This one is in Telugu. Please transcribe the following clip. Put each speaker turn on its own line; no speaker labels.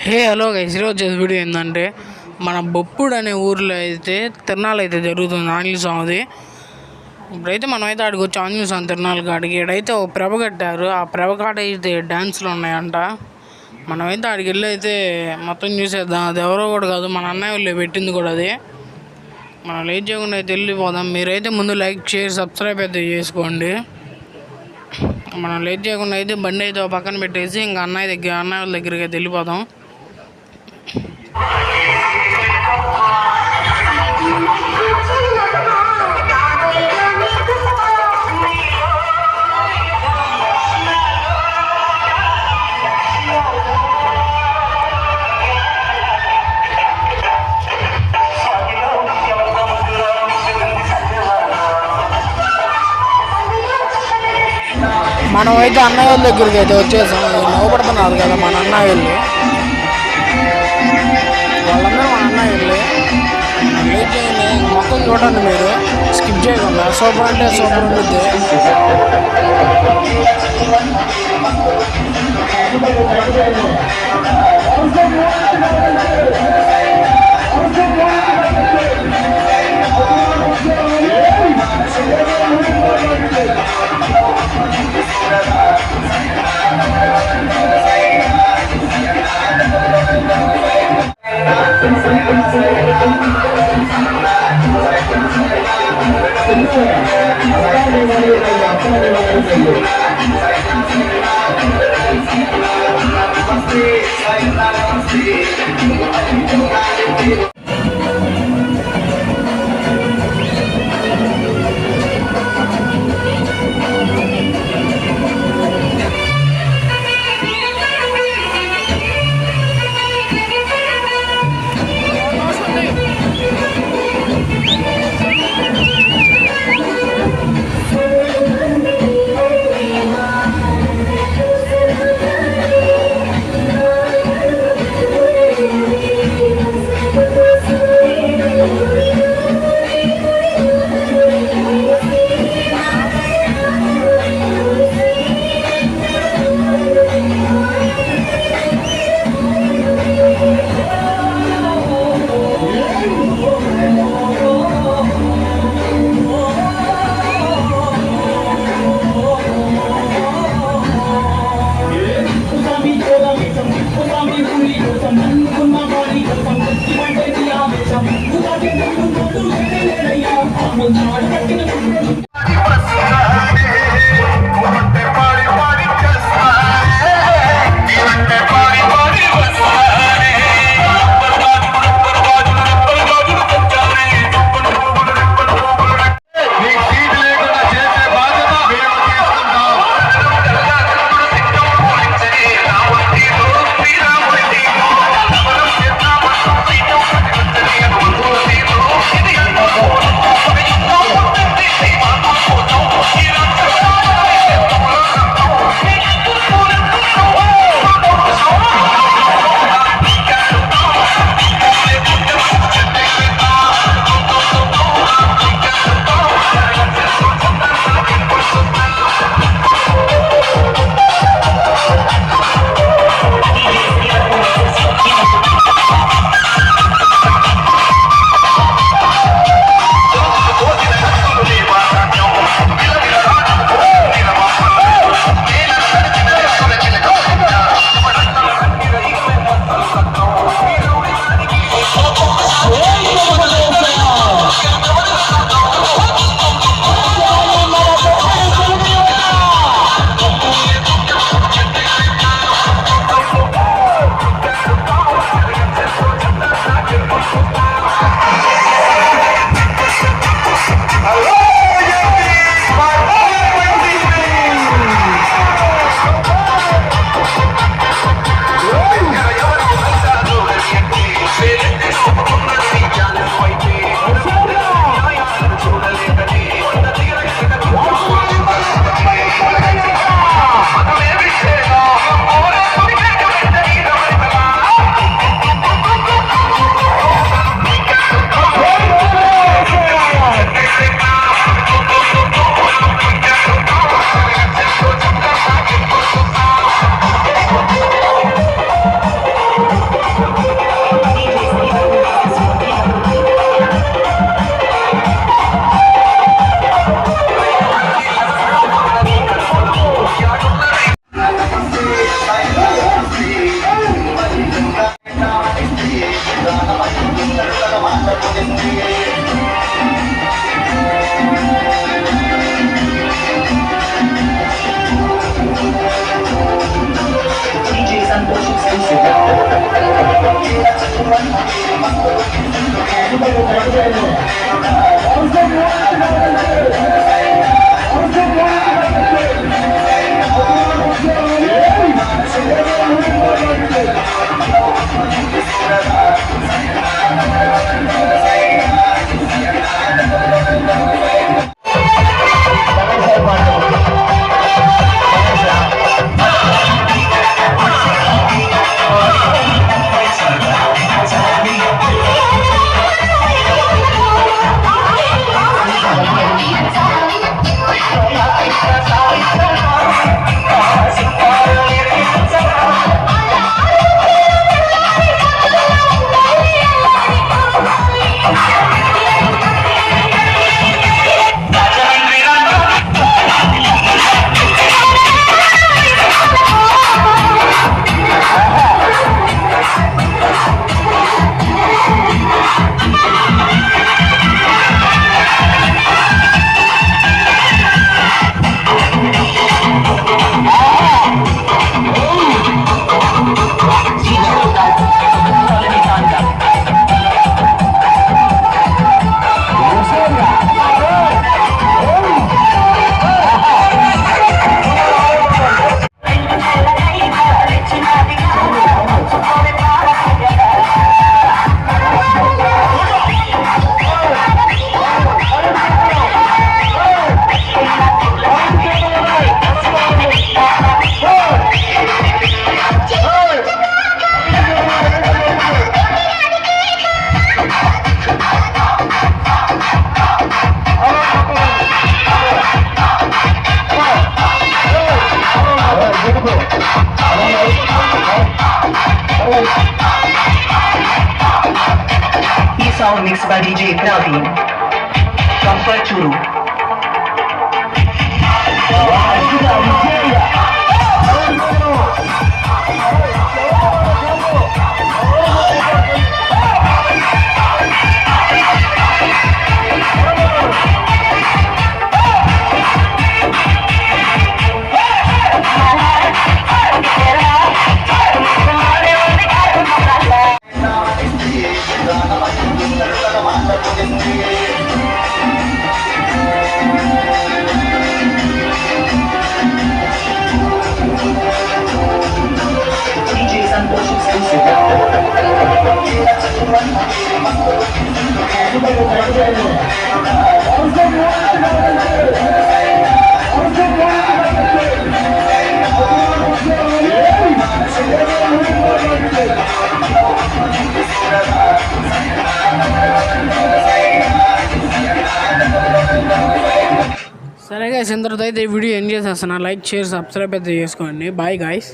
హలో గైస్, ఈరోజు వచ్చేసి వీడియో ఏంటంటే మన బొప్పుడు అనే ఊరిలో అయితే తిరణాలు అయితే జరుగుతుంది. ఆంజనేయ స్వామిది. ఇప్పుడైతే మనమైతే ఆడికి వచ్చి ఆంజనేయ స్వామి తిరణాలు కాడికి ఇక్కడైతే ఒక ప్రభ కట్టారు. ఆ ప్రభ కాడ అయితే డ్యాన్సులు ఉన్నాయంట. మనమైతే ఆడికి వెళ్ళి అయితే మొత్తం చూసేద్దాం. అది ఎవరో కూడా కాదు, మన అన్నయ్య వాళ్ళు పెట్టింది కూడా అది. మనం లేట్ చేయకుండా అయితే వెళ్ళిపోదాం. మీరైతే ముందు లైక్, షేర్, సబ్స్క్రైబ్ అయితే చేసుకోండి. మనం లేట్ చేయకుండా అయితే బండి అయితే పక్కన పెట్టేసి ఇంకా అన్నయ్య వాళ్ళ దగ్గరికి అయితే వెళ్ళిపోదాం. మనం అయితే అన్నయ్య వాళ్ళ దగ్గరికి అయితే వచ్చేసాం. నవ్వుపడుతున్నారు కదా మన అన్నయ్య వాళ్ళు, వాళ్ళందరూ మన అన్నయ్య వాళ్ళే. వెయిట్ చేయండి, మొత్తం చూడండి, మీరు స్కిప్ చేయకుండా. సూపర్ అంటే సూపర్ ఉంటుంది.
Song mixed by DJ Praveen from Perchuru.
సరే గైస్, ఇంతటితో అయితే ఈ వీడియో ఎంజాయ్ చేస్తున్నా. లైక్, షేర్, సబ్స్క్రైబ్ అయితే చేసుకోండి. Bye guys.